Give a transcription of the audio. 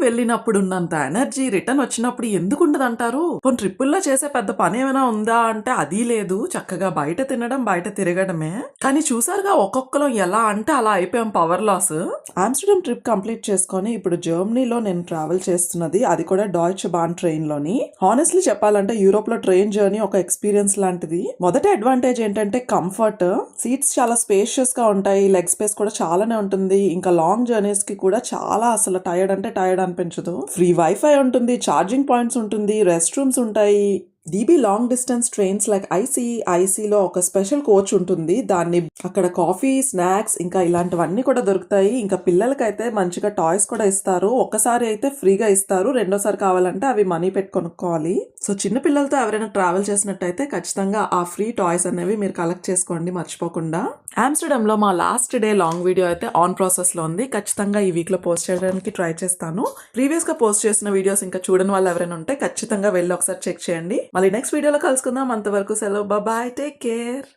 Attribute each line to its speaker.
Speaker 1: వెళ్ళినప్పుడు ఉన్నంత energy return వచ్చినప్పుడు ఎందుకు ఉండదంటారు? కొన్ని ట్రిప్పుల్లో చేసే పెద్ద పని ఏమైనా ఉందా అంటే అది లేదు. చక్కగా బయట తినడం, బయట తిరగడమే. కానీ చూసారుగా ఒక్కొక్కరు ఎలా అంటే అలా అయిపోయాం power loss. Amsterdam trip complete చేసుకొని ఇప్పుడు జర్మనీలో నేను ట్రావెల్ చేస్తున్నది, అది కూడా డాయిచ్ బాన్ ట్రైన్ లోని. హానెస్ట్లీ చెప్పాలంటే యూరోప్ లో ట్రైన్ జర్నీ ఒక ఎక్స్పీరియన్స్ లాంటిది. మొదటి అడ్వాంటేజ్ ఏంటంటే కంఫర్ట్. సీట్స్ చాలా స్పేషియస్ గా ఉంటాయి, లెగ్ స్పేస్ కూడా చాలానే ఉంటుంది. ఇంకా లాంగ్ జర్నీస్ కి కూడా చాలా అసలు టైర్డ్ అంటే టైర్డ్ అనిపించదు. ఫ్రీ వైఫై ఉంటుంది, ఛార్జింగ్ పాయింట్స్ ఉంటుంది, రెస్ట్ రూమ్స్ ఉంటాయి. DB long distance trains like ఐసీలో ఒక స్పెషల్ కోచ్ ఉంటుంది. దాన్ని అక్కడ కాఫీ, స్నాక్స్ ఇంకా ఇలాంటివన్నీ కూడా దొరుకుతాయి. ఇంకా పిల్లలకైతే మంచిగా టాయ్స్ కూడా ఇస్తారు. ఒక్కసారి అయితే ఫ్రీగా ఇస్తారు, రెండోసారి కావాలంటే అవి మనీ పెట్టి కొనుక్కోవాలి. సో చిన్న పిల్లలతో ఎవరైనా ట్రావెల్ చేసినట్టయితే ఖచ్చితంగా ఆ ఫ్రీ టాయ్స్ అనేవి మీరు కలెక్ట్ చేసుకోండి మర్చిపోకుండా. ఆమ్స్టర్డామ్ లో మా లాస్ట్ డే లాంగ్ వీడియో అయితే ఆన్ ప్రాసెస్ లో ఉంది. ఖచ్చితంగా ఈ వీక్ లో పోస్ట్ చేయడానికి ట్రై చేస్తాను. ప్రీవియస్ గా పోస్ట్ చేసిన వీడియోస్ ఇంకా చూడని వాళ్ళు ఎవరైనా ఉంటే ఖచ్చితంగా వెళ్ళి ఒకసారి చెక్ చేయండి. మళ్ళీ నెక్స్ట్ వీడియోలో కలుసుకుందాం. అంతవరకు సెలవు, బాయ్, టేక్ కేర్.